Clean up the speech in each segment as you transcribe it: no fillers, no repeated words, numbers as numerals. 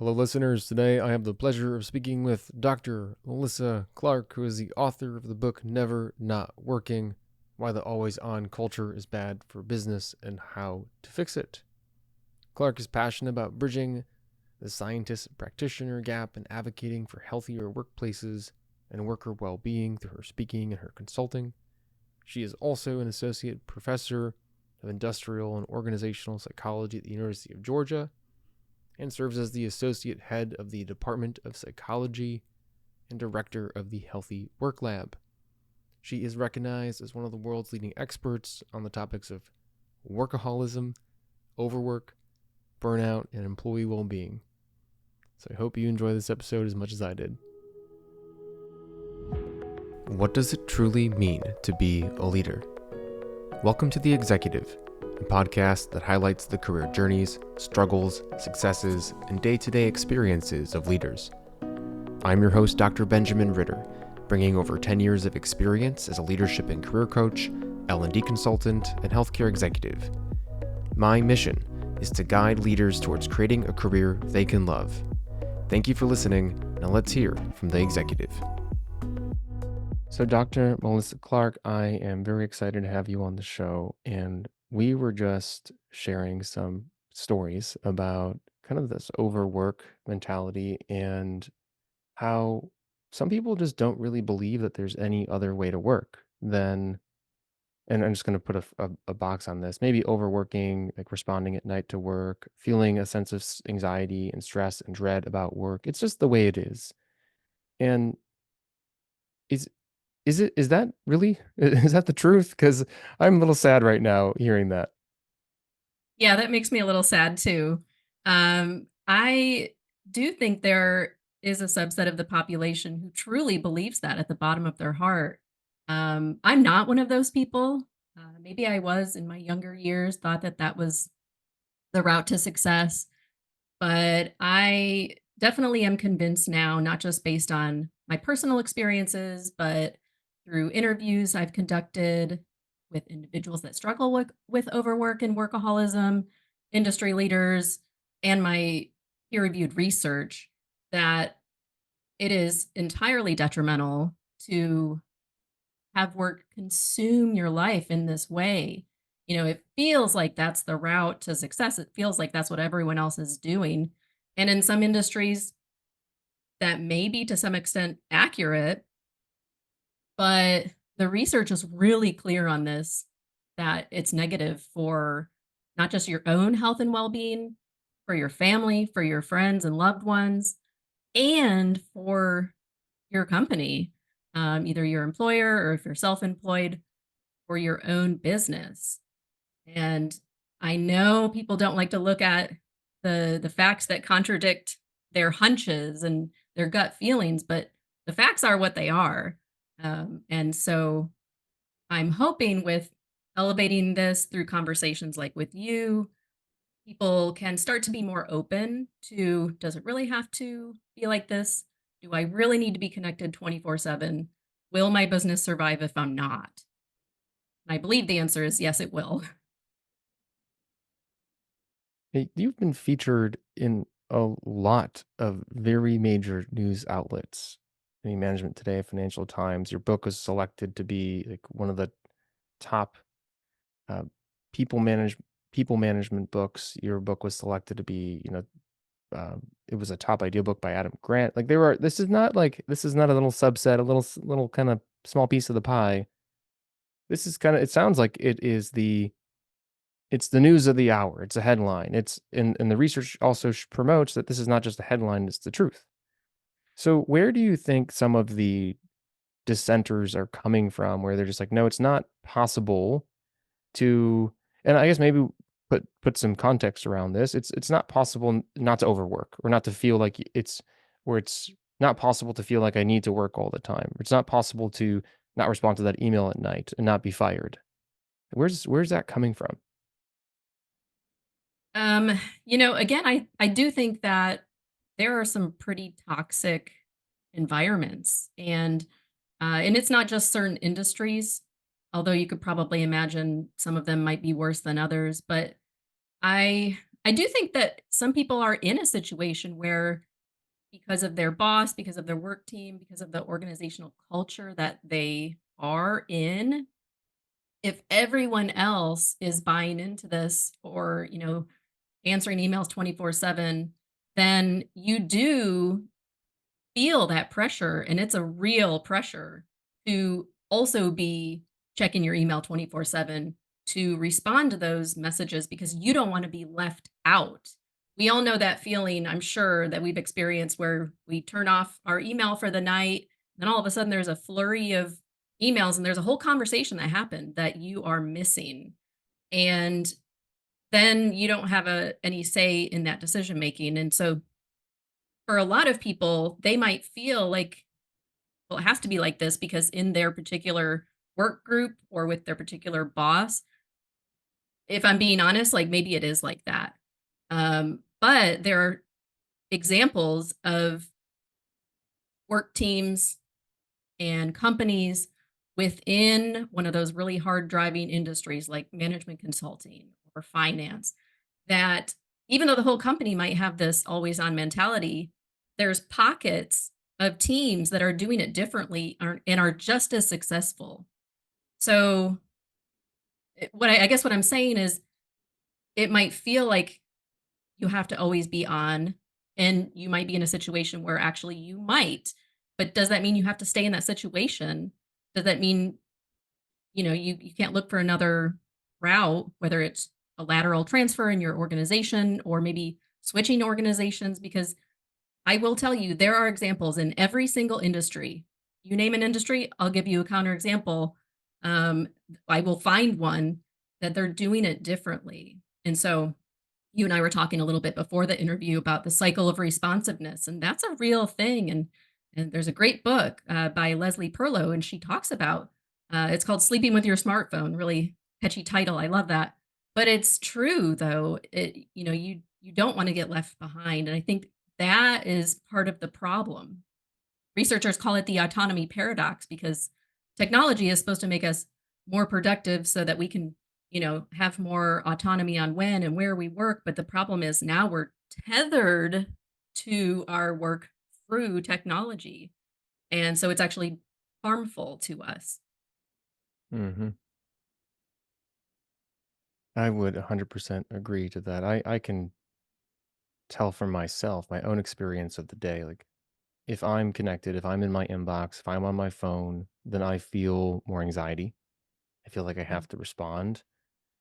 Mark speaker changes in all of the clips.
Speaker 1: Hello, listeners. Today I have the pleasure of speaking with Dr. Malissa Clark, who is the author of the book Never Not Working: Why the Always On Culture is Bad for Business and How to Fix It. Clark is passionate about bridging the scientist practitioner gap and advocating for healthier workplaces and worker well being through her speaking and her consulting. She is also an associate professor of industrial and organizational psychology at the University of Georgia and serves as the associate head of the Department of Psychology and director of the Healthy Work Lab. She is recognized as one of the world's leading experts on the topics of workaholism, overwork, burnout, and employee well-being. So I hope you enjoy this episode as much as I did. What does it truly mean to be a leader? Welcome to The Executive, a podcast that highlights the career journeys, struggles, successes, and day-to-day experiences of leaders. I'm your host, Dr. Benjamin Ritter, bringing over 10 years of experience as a leadership and career coach, L&D consultant, and healthcare executive. My mission is to guide leaders towards creating a career they can love. Thank you for listening. Now let's hear from the executive. So Dr. Malissa Clark, I am very excited to have you on the show, and we were just sharing some stories about kind of this overwork mentality and how some people just don't really believe that there's any other way to work than, and I'm just going to put a box on this, maybe overworking, like responding at night to work, feeling a sense of anxiety and stress and dread about work. It's just the way it is. And is is that really, is that the truth? Because I'm a little sad right now hearing that.
Speaker 2: Yeah, that makes me a little sad too. I do think there is a subset of the population who truly believes that at the bottom of their heart. I'm not one of those people. Maybe I was in my younger years, thought that that was the route to success, but I definitely am convinced now, not just based on my personal experiences, but through interviews I've conducted with individuals that struggle with overwork and workaholism, industry leaders, and my peer reviewed research, that it is entirely detrimental to have work consume your life in this way. It feels like that's the route to success. It feels like that's what everyone else is doing. And in some industries, that may be to some extent accurate, but the research is really clear on this, that it's negative for not just your own health and well being, for your family, for your friends and loved ones, and for your company, either your employer or if you're self employed, or your own business. And I know people don't like to look at the facts that contradict their hunches and their gut feelings, but the facts are what they are. And so I'm hoping with elevating this through conversations like with you, people can start to be more open to, does it really have to be like this? Do I really need to be connected 24/7? Will my business survive if I'm not? And I believe the answer is yes, it will.
Speaker 1: Hey, you've been featured in a lot of very major news outlets. I mean, Management Today, Financial Times. Your book was selected to be like one of the top uh, people manage people management books. Your book was selected to be, uh, it was a top idea book by Adam Grant. Like there are, this is not a little subset, a little kind of small piece of the pie. This is kind of, it sounds like it's the news of the hour. It's a headline. And the research also promotes that this is not just a headline, it's the truth. So where do you think some of the dissenters are coming from where they're just like, no, it's not possible to, and I guess maybe put some context around this. It's not possible not to overwork or not to feel like it's not possible to feel like I need to work all the time. It's not possible to not respond to that email at night and not be fired. Where's that coming from?
Speaker 2: Again, I do think that there are some pretty toxic environments, and it's not just certain industries, although you could probably imagine some of them might be worse than others. But I I do think that some people are in a situation where because of their boss, because of their work team, because of the organizational culture that they are in, if everyone else is buying into this or, answering emails 24/7, then you do feel that pressure, and it's a real pressure to also be checking your email 24/7 to respond to those messages because you don't want to be left out. We all know that feeling, I'm sure, that we've experienced where we turn off our email for the night, then all of a sudden there's a flurry of emails and there's a whole conversation that happened that you are missing. And then you don't have any say in that decision making. And so for a lot of people, they might feel like, well, it has to be like this because in their particular work group or with their particular boss, if I'm being honest, like maybe it is like that. But there are examples of work teams and companies within one of those really hard driving industries like management consulting or finance that even though the whole company might have this always on mentality, there's pockets of teams that are doing it differently and are just as successful. So, I guess what I'm saying is it might feel like you have to always be on, and you might be in a situation where actually you might. But does that mean you have to stay in that situation? Does that mean you can't look for another route, whether it's a lateral transfer in your organization or maybe switching organizations? Because I will tell you, there are examples in every single industry. You name an industry, I'll give you a counterexample. Um, I will find one that they're doing it differently. And so you and I were talking a little bit before the interview about the cycle of responsiveness, and that's a real thing. And there's a great book by Leslie Perlow, and she talks about it's called "Sleeping with Your Smartphone." Really catchy title. I love that. But it's true, though. You don't want to get left behind, and I think that is part of the problem. Researchers call it the autonomy paradox because technology is supposed to make us more productive so that we can, have more autonomy on when and where we work. But the problem is now we're tethered to our work through technology. And so it's actually harmful to us.
Speaker 1: Hmm. I would 100% agree to that. I can tell from myself, my own experience of the day, like if I'm connected, if I'm in my inbox, if I'm on my phone, then I feel more anxiety. I feel like I
Speaker 2: Mhm.
Speaker 1: have to respond.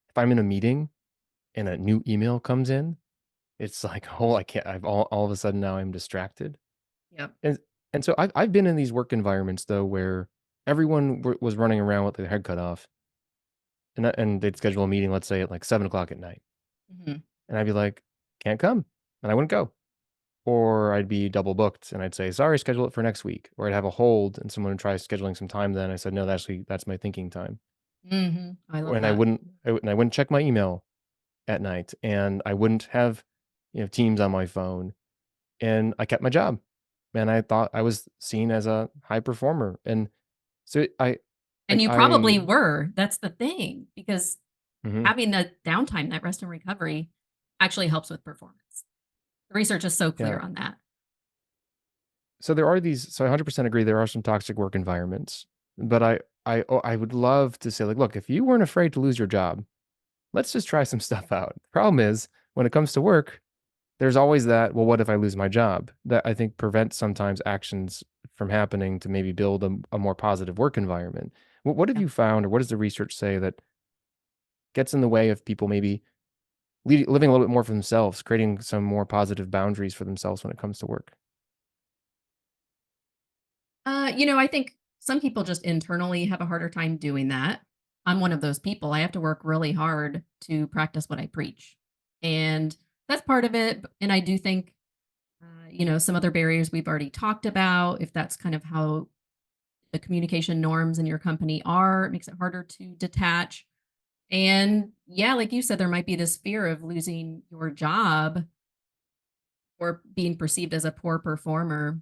Speaker 1: If I'm in a meeting and a new email comes in, it's like, oh, I can't. I've all of a sudden now I'm distracted.
Speaker 2: Yep.
Speaker 1: And and so I've been in these work environments though where everyone was running around with their head cut off, and they'd schedule a meeting, let's say at like 7 o'clock at night,
Speaker 2: Mhm.
Speaker 1: and I'd be like, can't come, and I wouldn't go. Or I'd be double booked and I'd say, sorry, schedule it for next week. Or I'd have a hold and someone would try scheduling some time then. I said, no, that's my thinking time.
Speaker 2: Mhm. I love
Speaker 1: And
Speaker 2: that.
Speaker 1: I wouldn't check my email at night and I wouldn't have, Teams on my phone. And I kept my job. And I thought I was seen as a high performer. And so
Speaker 2: And
Speaker 1: like
Speaker 2: you
Speaker 1: I
Speaker 2: probably were. That's the thing because
Speaker 1: mhm,
Speaker 2: having that downtime, that rest and recovery actually helps with performance. The research is so clear
Speaker 1: yeah.
Speaker 2: on that.
Speaker 1: So there are these so I 100% agree there are some toxic work environments. But I would love to say like, look, if you weren't afraid to lose your job, let's just try some stuff out. The problem is when it comes to work, there's always that, well, what if I lose my job? That I think prevents sometimes actions from happening to maybe build a more positive work environment. What have
Speaker 2: Yeah.
Speaker 1: you found, or what does the research say that gets in the way of people maybe living a little bit more for themselves, creating some more positive boundaries for themselves when it comes to work?
Speaker 2: I think some people just internally have a harder time doing that. I'm one of those people. I have to work really hard to practice what I preach. And that's part of it. And I do think, some other barriers we've already talked about, if that's kind of how the communication norms in your company are, it makes it harder to detach. And yeah, like you said, there might be this fear of losing your job or being perceived as a poor performer.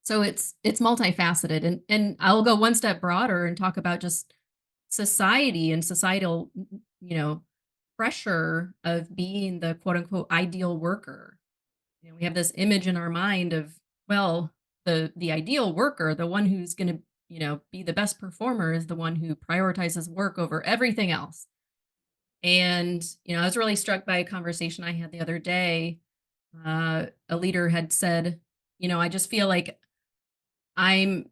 Speaker 2: So it's multifaceted, and I'll go one step broader and talk about just society and societal, you know, pressure of being the quote unquote ideal worker. We have this image in our mind of, well, the ideal worker, the one who's going to, be the best performer is the one who prioritizes work over everything else. And, I was really struck by a conversation I had the other day. A leader had said, I just feel like I'm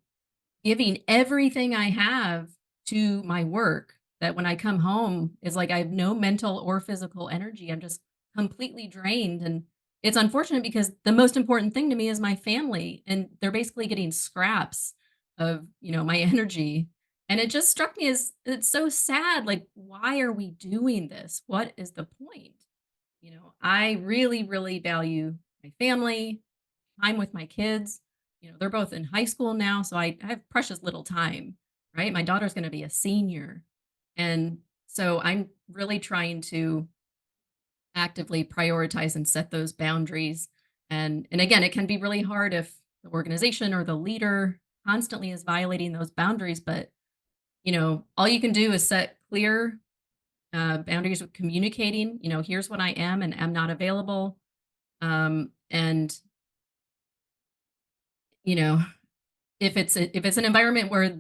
Speaker 2: giving everything I have to my work, that when I come home, it's like I have no mental or physical energy. I'm just completely drained. And it's unfortunate because the most important thing to me is my family. And they're basically getting scraps of, my energy. And it just struck me as it's so sad. Like, why are we doing this? What is the point? I really, really value my family, time with my kids. They're both in high school now, so I have precious little time, right? My daughter's going to be a senior. And so I'm really trying to actively prioritize and set those boundaries. And again, it can be really hard if the organization or the leader constantly is violating those boundaries, but all you can do is set clear boundaries with communicating, here's what I am and am not available. And you know, if it's an environment where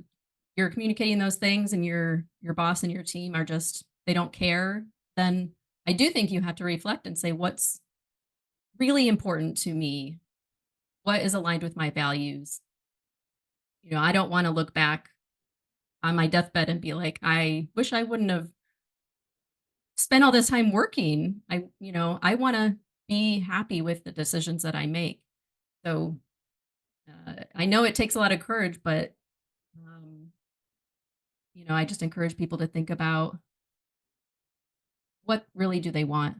Speaker 2: you're communicating those things and your boss and your team are just they don't care, then I do think you have to reflect and say what's really important to me, what is aligned with my values. I don't want to look back on my deathbed and be like, I wish I wouldn't have spent all this time working. I want to be happy with the decisions that I make. So I know it takes a lot of courage, but um, I just encourage people to think about what really do they want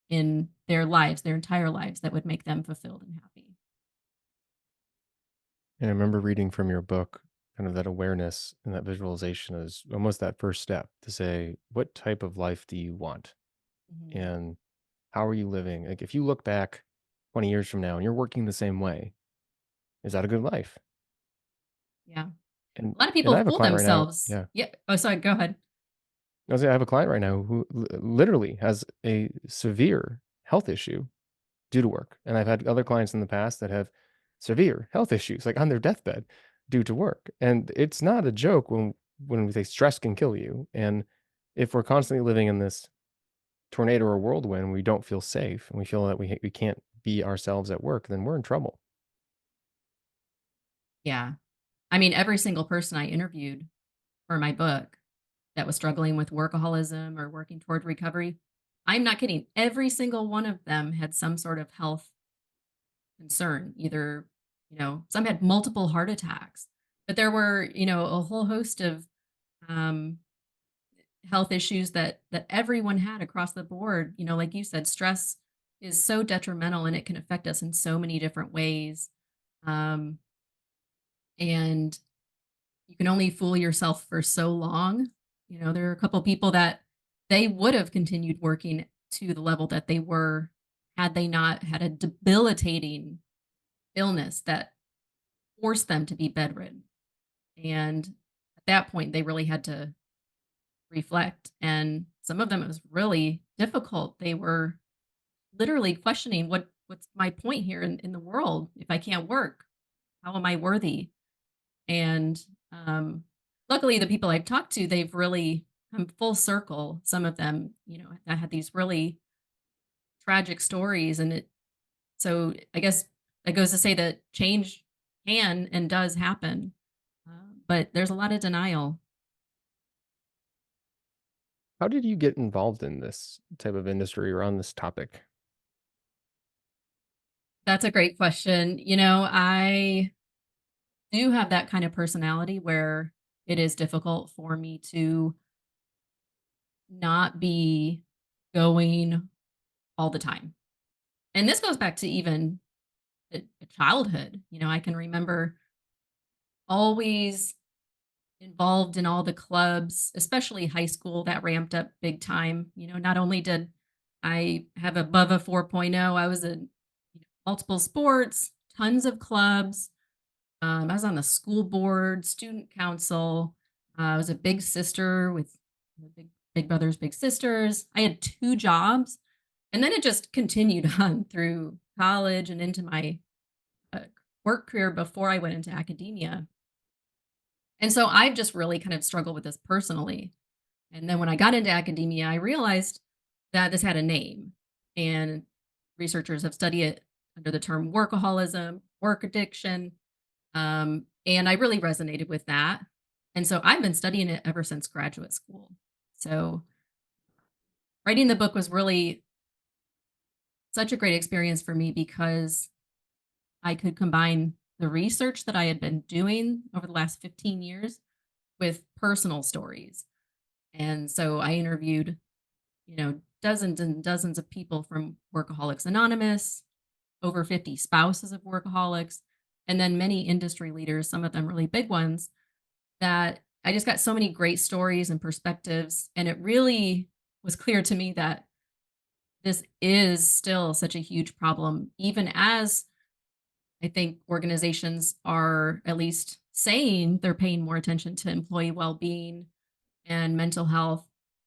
Speaker 2: in their lives, their entire lives that would make them fulfilled and happy.
Speaker 1: And I remember reading from your book, kind of that awareness and that visualization is almost that first step to say, what type of life do you want?
Speaker 2: Mhm.
Speaker 1: And how are you living? Like, if you look back 20 years from now and you're working the same way, is that a good life?
Speaker 2: Yeah.
Speaker 1: And
Speaker 2: A lot of
Speaker 1: and I
Speaker 2: people
Speaker 1: have a
Speaker 2: fool
Speaker 1: client right now.
Speaker 2: themselves.
Speaker 1: Yeah.
Speaker 2: Yeah. Oh, sorry. Go ahead.
Speaker 1: I have a client right now who literally has a severe health issue due to work. And I've had other clients in the past that have severe health issues, like on their deathbed due to work. And it's not a joke when we say stress can kill you. And if we're constantly living in this tornado or whirlwind, we don't feel safe and we feel that we can't be ourselves at work, then we're in trouble.
Speaker 2: Yeah. I mean, every single person I interviewed for my book that was struggling with workaholism or working toward recovery, I'm not kidding. Every single one of them had some sort of health concern. Either, some had multiple heart attacks, but there were, a whole host of um, health issues that everyone had across the board. Like you said, stress is so detrimental and it can affect us in so many different ways. Um, and you can only fool yourself for so long. There are a couple people that they would have continued working to the level that they were had they not had a debilitating illness that forced them to be bedridden. And at that point, they really had to reflect. And some of them, it was really difficult. They were literally questioning what's my point here in the world if I can't work? How am I worthy? And luckily, the people I've talked to, they've really come full circle. Some of them, that had these really tragic stories, and so I guess that goes to say that change can and does happen, but there's a lot of denial.
Speaker 1: How did you get involved in this type of industry or on this topic?
Speaker 2: That's a great question. I do have that kind of personality where it is difficult for me to not be going all the time. And this goes back to even childhood. I can remember always involved in all the clubs, especially high school that ramped up big time. Not only did I have above a 4.0, I was in multiple sports, tons of clubs. I was on the school board, student council. I was a big sister with a big big brothers, big sisters. I had 2 jobs, and then it just continued on through college and into my, uh, work career before I went into academia. And so I've just really kind of struggled with this personally. And then when I got into academia, I realized that this had a name, and researchers have studied it under the term workaholism, work addiction, and I really resonated with that. And so I've been studying it ever since graduate school. So writing the book was really such a great experience for me because I could combine the research that I had been doing over the last 15 years with personal stories. And so I interviewed, dozens and dozens of people from Workaholics Anonymous, over 50 spouses of workaholics, and then many industry leaders, some of them really big ones, that I just got so many great stories and perspectives. And it really was clear to me that this is still such a huge problem, even as I think organizations are at least saying they're paying more attention to employee well being and mental health.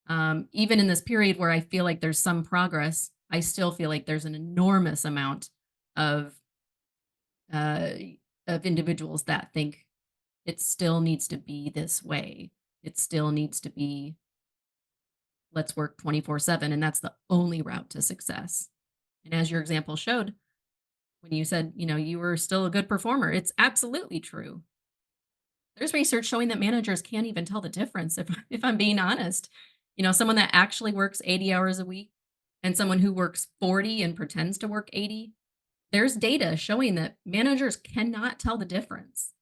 Speaker 2: Even in this period where I feel like there's some progress, I still feel like there's an enormous amount of uh, individuals that think it still needs to be this way. It still needs to be, let's work 24/7, and that's the only route to success. And as your example showed, when you said, you were still a good performer, it's absolutely true. There's research showing that managers can't even tell the difference if I'm being honest. Someone that actually works 80 hours a week and someone who works 40 and pretends to work 80, there's data showing that managers cannot tell the difference.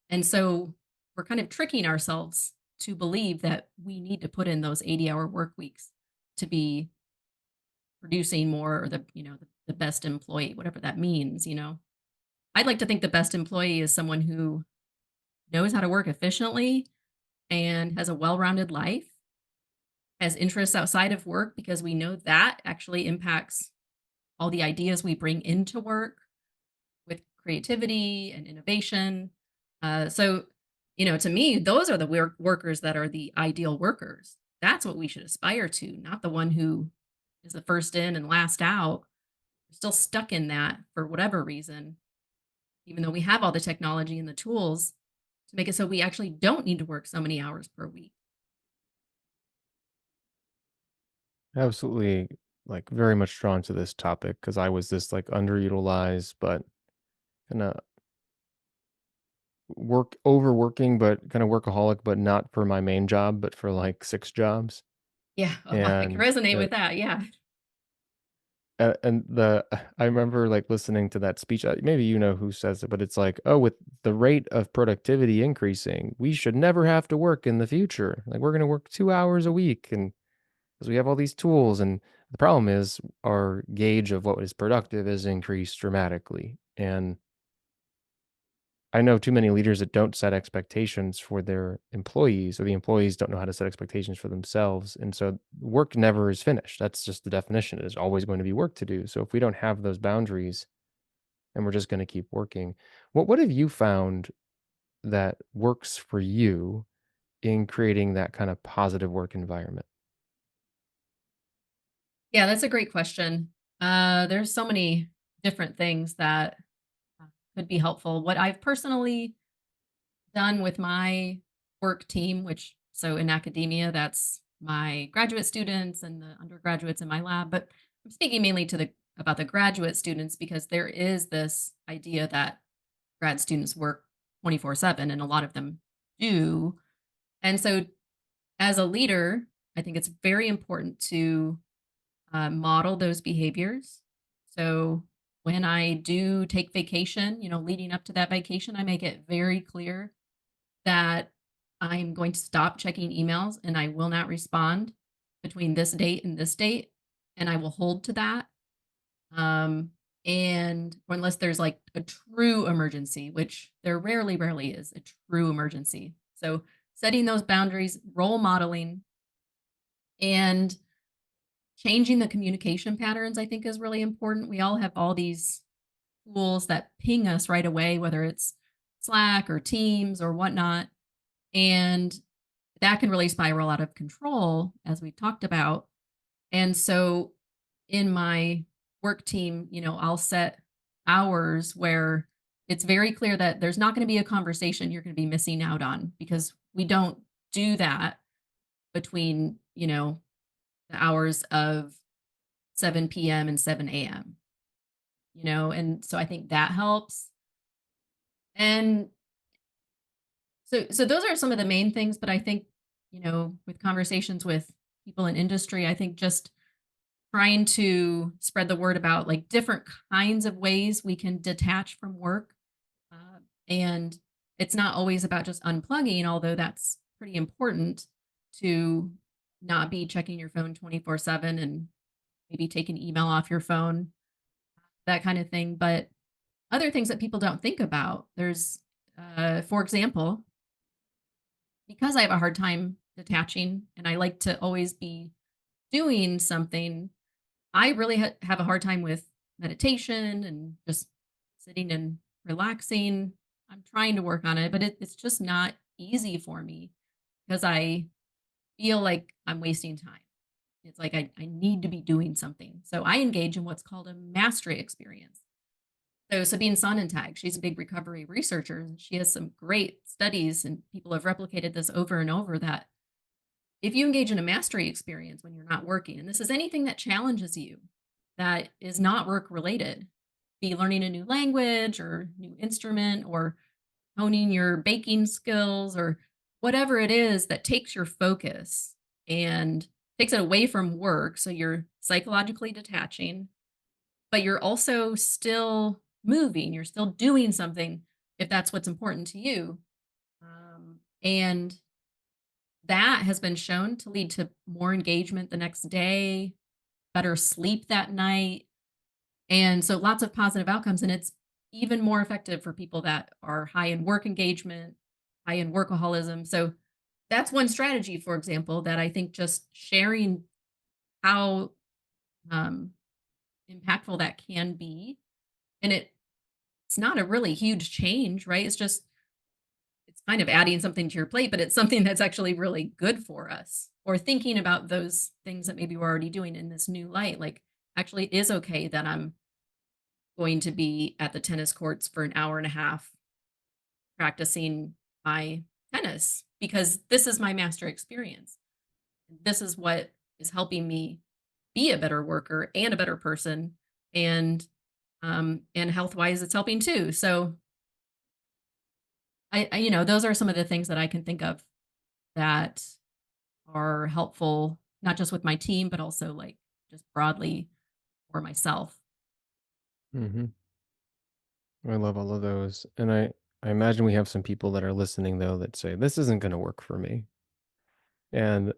Speaker 2: And so we're kind of tricking ourselves to believe that we need to put in those 80-hour work weeks to be producing more, or the best employee, whatever that means. I'd like to think the best employee is someone who knows how to work efficiently and has a well-rounded life, has interests outside of work, because we know that actually impacts all the ideas we bring into work with creativity and innovation. So, to me, those are the workers that are the ideal workers. That's what we should aspire to, not the one who is the first in and last out. We're still stuck in that for whatever reason, even though we have all the technology and the tools to make it so we actually don't need to work so many hours per week.
Speaker 1: Absolutely, like very much drawn to this topic because I was this like underutilized but kind of overworking, but kind of workaholic, but not for my main job, but for like 6 jobs.
Speaker 2: Yeah. Oh, I can
Speaker 1: And
Speaker 2: resonate
Speaker 1: uh,
Speaker 2: with that. Yeah.
Speaker 1: and the I remember like listening to that speech. Maybe you know who says it, but it's like, oh, with the rate of productivity increasing, we should never have to work in the future. Like we're going to work 2 hours a week, and because we have all these tools. And the problem is our gauge of what is productive is increased dramatically. And I know too many leaders that don't set expectations for their employees, or the employees don't know how to set expectations for themselves. And so work never is finished. That's just the definition. There's always going to be work to do. So if we don't have those boundaries and we're just going to keep working, what have you found that works for you in creating that kind of positive work environment?
Speaker 2: Yeah, that's a great question. There's so many different things that uh, could be helpful. What I've personally done with my work team, which, so in academia, that's my graduate students and the undergraduates in my lab, but I'm speaking mainly to the about the graduate students because there is this idea that grad students work 24/7, and a lot of them do. And so as a leader, I think it's very important to model those behaviors. So when I do take vacation, leading up to that vacation, I make it very clear that I'm going to stop checking emails and I will not respond between this date and this date. And I will hold to that. Um, and or unless there's like a true emergency, which there rarely is a true emergency. So setting those boundaries, role modeling, and changing the communication patterns, I think, is really important. We all have all these tools that ping us right away, whether it's Slack or Teams or whatnot. And that can really spiral out of control, as we talked about. And so in my work team, I'll set hours where it's very clear that there's not going to be a conversation you're going to be missing out on, because we don't do that between, the hours of 7 p.m. and 7 a.m., and so I think that helps. And so those are some of the main things, but I think, with conversations with people in industry, I think just trying to spread the word about like different kinds of ways we can detach from work. And it's not always about just unplugging, although that's pretty important, to not be checking your phone 24/7 and maybe take an email off your phone, that kind of thing. But other things that people don't think about, for example, because I have a hard time detaching and I like to always be doing something, I really have a hard time with meditation and just sitting and relaxing. I'm trying to work on it, but it's just not easy for me because I feel like I'm wasting time. It's like I need to be doing something. So I engage in what's called a mastery experience. So Sabine Sonnentag, she's a big recovery researcher, and she has some great studies, and people have replicated this over and over, that if you engage in a mastery experience when you're not working, and this is anything that challenges you that is not work related, be learning a new language or new instrument or honing your baking skills or whatever it is that takes your focus and takes it away from work. So you're psychologically detaching, but you're also still moving, you're still doing something if that's what's important to you. And that has been shown to lead to more engagement the next day, better sleep that night. And so lots of positive outcomes. And it's even more effective for people that are high in work engagement, high in workaholism. So that's one strategy, for example, that I think just sharing how um, impactful that can be. And it's not a really huge change, right? It's kind of adding something to your plate, but it's something that's actually really good for us. Or thinking about those things that maybe we're already doing in this new light. Like, actually, it is okay that I'm going to be at the tennis courts for an hour and a half practicing my tennis because this is my master experience. This is what is helping me be a better worker and a better person. And health wise, it's helping too. So those are some of the things that I can think of that are helpful, not just with my team, but also like just broadly for myself.
Speaker 1: Hmm. I love all of those. And I imagine we have some people that are listening though that say, this isn't going to work for me. And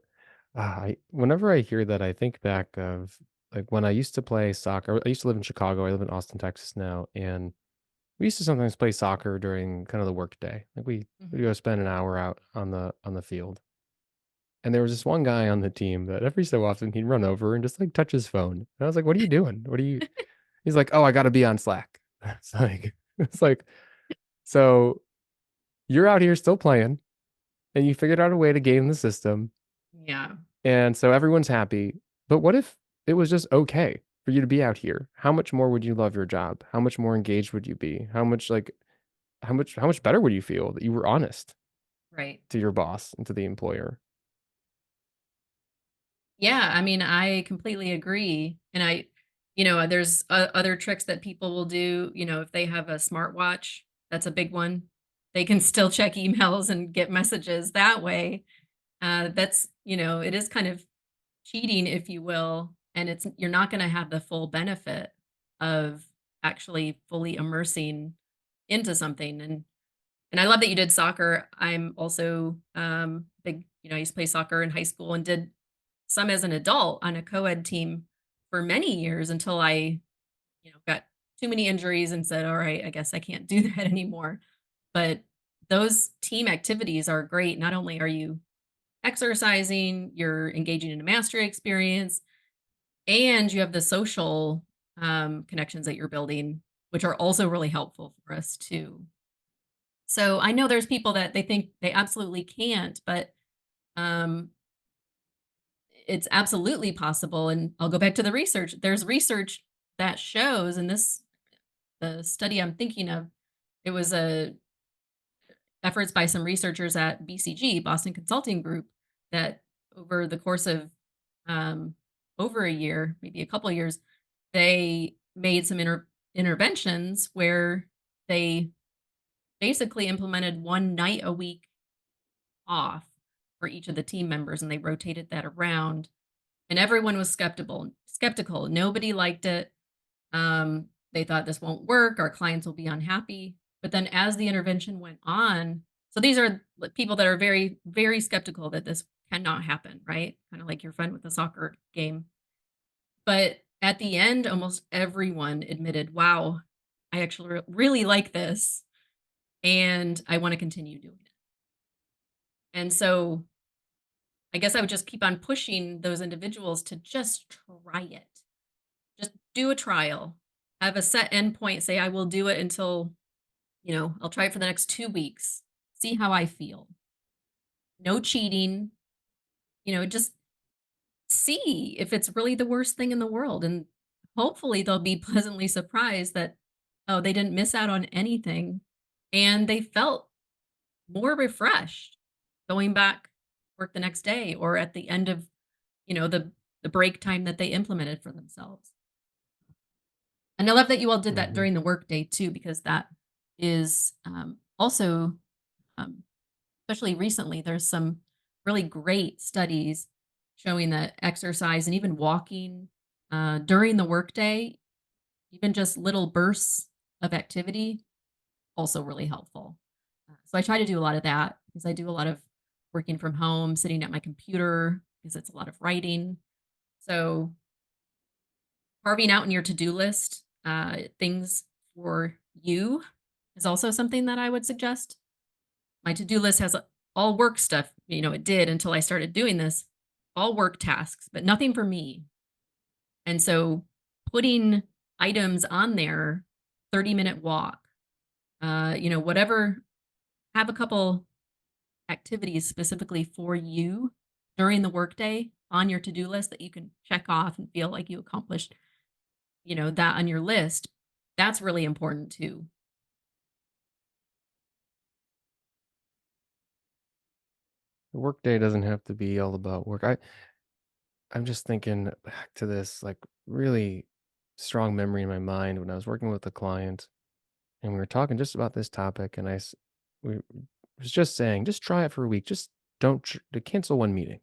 Speaker 1: whenever I hear that, I think back of like when I used to play soccer. I used to live in Chicago. I live in Austin, Texas now. And we used to sometimes play soccer during kind of the work day. Like we
Speaker 2: Mhm.
Speaker 1: go spend an hour out on the field. And there was this one guy on the team that every so often he'd run over and just like touch his phone. And I was like, "What are you doing? What are you?" He's like, "Oh, I got to be on Slack." It's like so you're out here still playing, and you figured out a way to game the system,
Speaker 2: Yeah,
Speaker 1: and so everyone's happy. But what if it was just okay for you to be out here? How much more would you love your job? How much more engaged would you be? How much better would you feel that you were honest
Speaker 2: right.
Speaker 1: to your boss and to the employer?
Speaker 2: Yeah, I mean, I completely agree. And there's other tricks that people will do. If they have a smartwatch, that's a big one. They can still check emails and get messages that way. It is kind of cheating, if you will. And you're not going to have the full benefit of actually fully immersing into something. And I love that you did soccer. I'm also big, I used to play soccer in high school and did some as an adult on a co-ed team for many years until I, got too many injuries and said, all right, I guess I can't do that anymore. But those team activities are great. Not only are you exercising, you're engaging in a mastery experience, and you have the social connections that you're building, which are also really helpful for us too. So I know there's people that they think they absolutely can't, but Um, it's absolutely possible, and I'll go back to the research. There's research that shows, and the study I'm thinking of, it was a efforts by some researchers at BCG, Boston Consulting Group, that over the course of um, over a year, maybe a couple of years, they made some interventions where they basically implemented one night a week off for each of the team members, and they rotated that around. And everyone was skeptical. Nobody liked it. They thought this won't work. Our clients will be unhappy. But then as the intervention went on, so these are people that are very, very skeptical that this cannot happen, right? Kind of like your friend with the soccer game. But at the end, almost everyone admitted, wow, I actually really like this and I want to continue doing it. And so I guess I would just keep on pushing those individuals to just try it. Just do a trial. Have a set endpoint. Say, I will do it until, I'll try it for the next 2 weeks. See how I feel. No cheating, just see if it's really the worst thing in the world. And hopefully they'll be pleasantly surprised that, oh, they didn't miss out on anything. And they felt more refreshed going back to work the next day or at the end of, the break time that they implemented for themselves. And I love that you all did that
Speaker 1: Hmm.
Speaker 2: during the workday too, because that is also, um, especially recently, there's some really great studies showing that exercise and even walking during the workday, even just little bursts of activity, also really helpful. So I try to do a lot of that because I do a lot of working from home, sitting at my computer because it's a lot of writing. So carving out in your to-do list things for you is also something that I would suggest. My to-do list has all work stuff, it did until I started doing this, all work tasks, but nothing for me. And so putting items on there, 30-minute walk, whatever, have a couple activities specifically for you during the workday on your to-do list that you can check off and feel like you accomplished, that on your list. That's really important too.
Speaker 1: The workday doesn't have to be all about work. I'm just thinking back to this like really strong memory in my mind when I was working with a client and we were talking just about this topic, and we was just saying, just try it for a week. Just don't to cancel one meeting.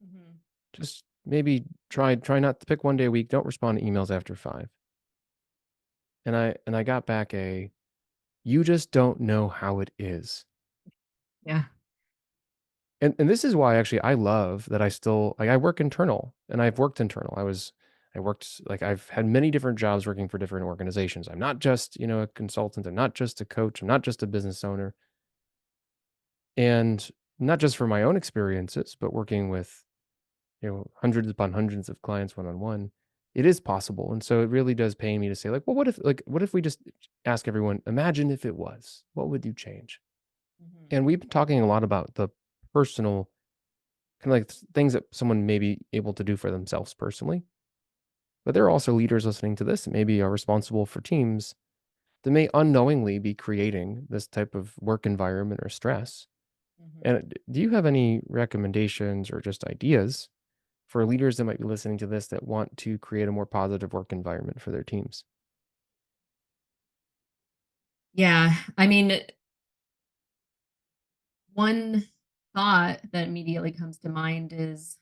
Speaker 2: Mhm.
Speaker 1: Just maybe try not to pick one day a week. Don't respond to emails after 5. And I got back a, you just don't know how it is.
Speaker 2: Yeah.
Speaker 1: And this is why actually I love that I still like I work internal, and I've worked internal. I worked like I've had many different jobs working for different organizations. I'm not just, a consultant, I'm not just a coach, I'm not just a business owner. And not just for my own experiences, but working with, hundreds upon hundreds of clients one on one, it is possible. And so it really does pain me to say, like, well, what if we just ask everyone, imagine if it was, what would you change?
Speaker 2: Mhm.
Speaker 1: And we've been talking a lot about the personal kind of like things that someone may be able to do for themselves personally. But there are also leaders listening to this that maybe are responsible for teams that may unknowingly be creating this type of work environment or stress.
Speaker 2: Mhm.
Speaker 1: And do you have any recommendations or just ideas for leaders that might be listening to this that want to create a more positive work environment for their teams?
Speaker 2: Yeah. I mean, one thought that immediately comes to mind is,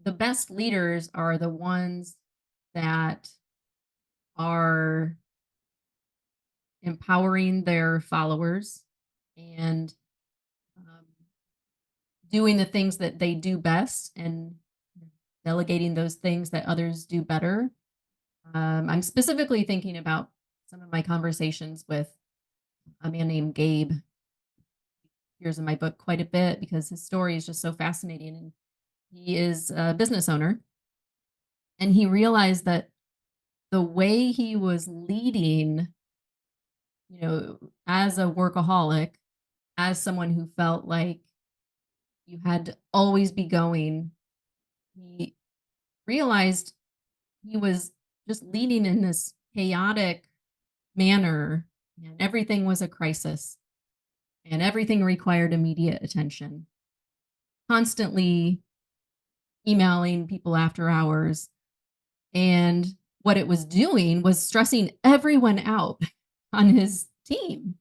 Speaker 2: the best leaders are the ones that are empowering their followers and um, doing the things that they do best and delegating those things that others do better. I'm specifically thinking about some of my conversations with a man named Gabe. He appears in my book quite a bit because his story is just so fascinating. And he is a business owner, and he realized that the way he was leading, as a workaholic, as someone who felt like you had to always be going, he realized he was just leading in this chaotic manner, and everything was a crisis, and everything required immediate attention. Constantly emailing people after hours, and what it was doing was stressing everyone out on his team.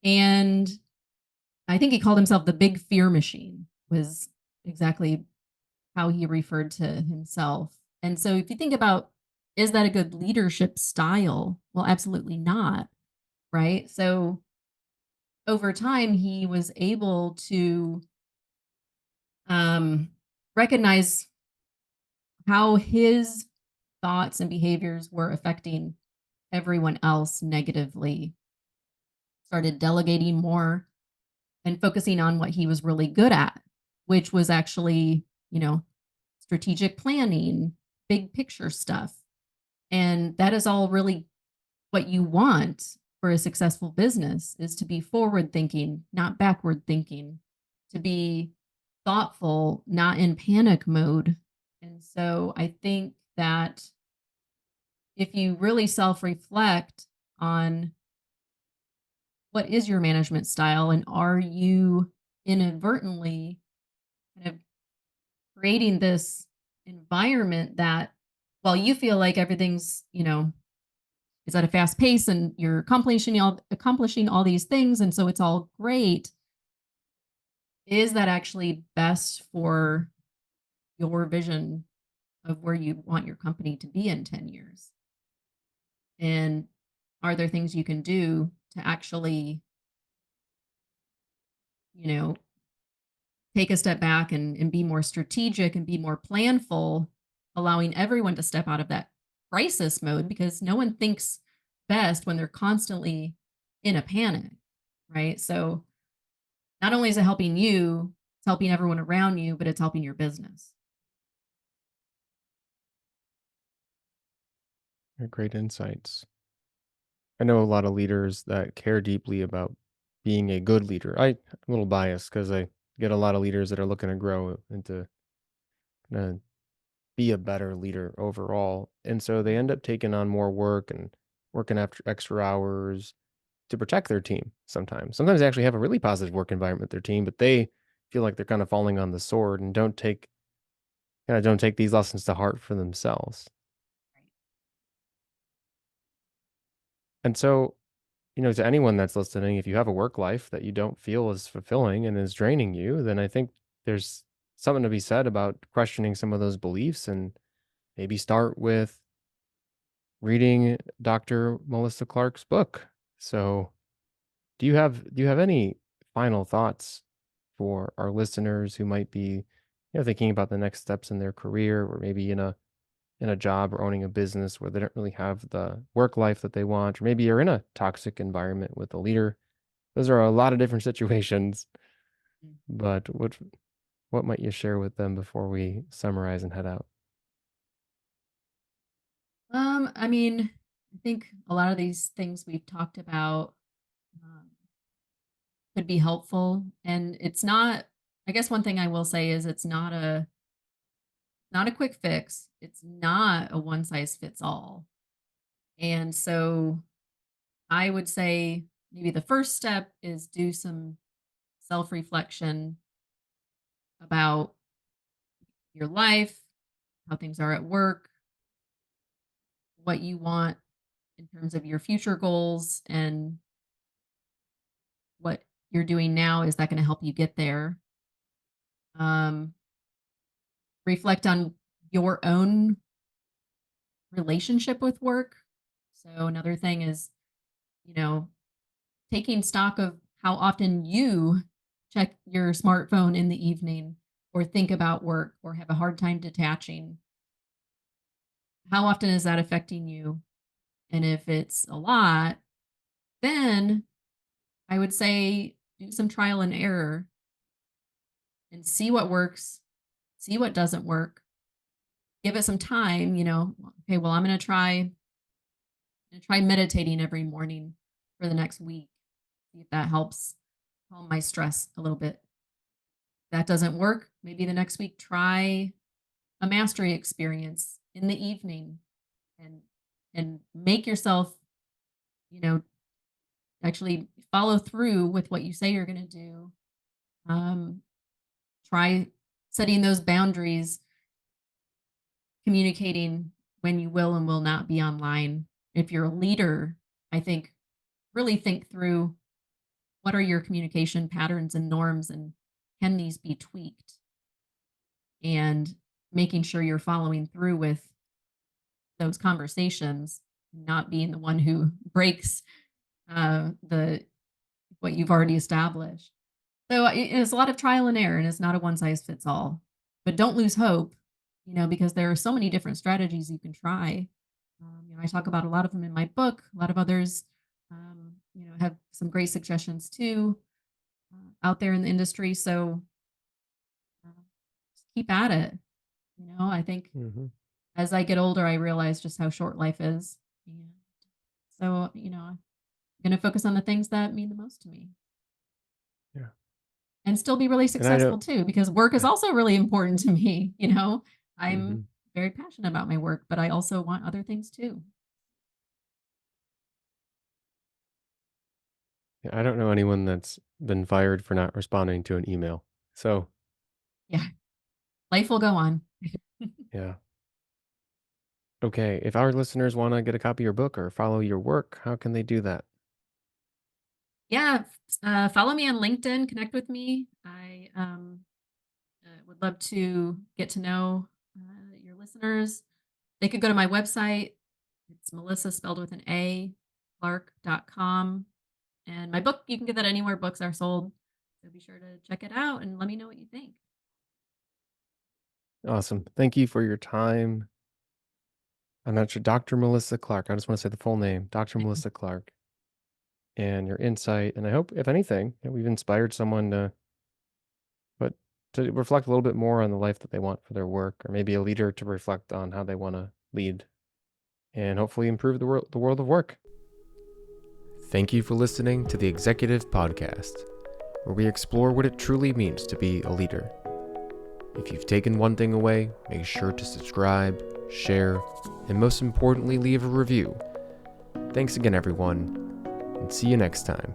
Speaker 2: And I think he called himself the big fear machine, was exactly how he referred to himself. And so if you think about, is that a good leadership style? Well, absolutely not, right? So over time, he was able to um, recognize how his thoughts and behaviors were affecting everyone else negatively, started delegating more and focusing on what he was really good at, which was actually, strategic planning, big picture stuff. And that is all really what you want for a successful business, is to be forward thinking, not backward thinking, to be thoughtful, not in panic mode. And so I think that if you really self reflect on what is your management style, and are you inadvertently kind of creating this environment that, while you feel like everything's, is at a fast pace and you're accomplishing all these things, and so it's all great, is that actually best for your vision of where you want your company to be in 10 years? And are there things you can do to actually, you know, take a step back and be more strategic and be more planful, allowing everyone to step out of that crisis mode, because no one thinks best when they're constantly in a panic, right? So not only is it helping you, it's helping everyone around you, but it's helping your business.
Speaker 1: They're great insights. I know a lot of leaders that care deeply about being a good leader. I'm a little biased because I get a lot of leaders that are looking to grow and to be a better leader overall. And so they
Speaker 2: Mhm.
Speaker 1: end up taking on more work and working after extra hours to protect their team sometimes. Sometimes they actually have a really positive work environment with their team, but they feel like they're kind of falling on the sword and don't take these lessons to heart for themselves.
Speaker 2: Right.
Speaker 1: And so, to anyone that's listening, if you have a work life that you don't feel is fulfilling and is draining you, then I think there's something to be said about questioning some of those beliefs and maybe start with reading Dr. Melissa Clark's book. So, do you have any final thoughts for our listeners who might be, thinking about the next steps in their career, or maybe in a job or owning a business where they don't really have the work life that they want, or maybe you're in a toxic environment with a leader? Those are a lot of different situations,
Speaker 2: Mm.
Speaker 1: but what might you share with them before we summarize and head out?
Speaker 2: I mean, I think a lot of these things we've talked about um, could be helpful, and it's not. I guess one thing I will say is it's not a quick fix. It's not a one size fits all. And so I would say maybe the first step is do some self reflection about your life, how things are at work, what you want in terms of your future goals, and what you're doing now. Is that going to help you get there? Um, Reflect on your own relationship with work. So, another thing is, you know, taking stock of how often you check your smartphone in the evening, or think about work, or have a hard time detaching. How often is that affecting you? And if it's a lot, then I would say do some trial and error and see what works, see what doesn't work. Give it some time, okay, well, I'm going to try meditating every morning for the next week. See if that helps. calm my stress a little bit. That doesn't work. Maybe the next week, try a mastery experience in the evening and make yourself, you know, actually follow through with what you say you're going to do. Um, Try setting those boundaries, communicating when you will and will not be online. If you're a leader, I think really think through what are your communication patterns and norms, and can these be tweaked? And making sure you're following through with those conversations, not being the one who breaks the what you've already established. So it's a lot of trial and error, and it's not a one size fits all. But don't lose hope, because there are so many different strategies you can try. I talk about a lot of them in my book. A lot of others, have some great suggestions too out there in the industry. So just keep at it. I think
Speaker 1: Mm-hmm.
Speaker 2: as I get older, I realize just how short life is. And so, I'm going to focus on the things that mean the most to me
Speaker 1: Yeah.
Speaker 2: and still be really
Speaker 1: And I
Speaker 2: successful
Speaker 1: don't,
Speaker 2: too, because work is
Speaker 1: yeah.
Speaker 2: also really important to me.
Speaker 1: Mm-hmm.
Speaker 2: I'm very passionate about my work, but I also want other things too.
Speaker 1: Yeah, I don't know anyone that's been fired for not responding to an email. So,
Speaker 2: Yeah, life will go on.
Speaker 1: yeah. Okay. If our listeners want to get a copy of your book or follow your work, how can they do that?
Speaker 2: Yeah, follow me on LinkedIn, connect with me. I would love to get to know your listeners. They could go to my website. It's Melissa spelled with an A, Clark.com. And my book, you can get that anywhere books are sold. So be sure to check it out and let me know what you think.
Speaker 1: Awesome. Thank you for your time. I'm not sure. Dr. Melissa Clark. I just want to say the full name, Dr. Melissa Clark, and your insight. And I hope, if anything, that we've inspired someone but to reflect a little bit more on the life that they want for their work, or maybe a leader to reflect on how they want to lead and hopefully improve the world of work. Thank you for listening to the Executive Podcast, where we explore what it truly means to be a leader. If you've taken one thing away, make sure to subscribe, share, and most importantly, leave a review. Thanks again, everyone, and see you next time.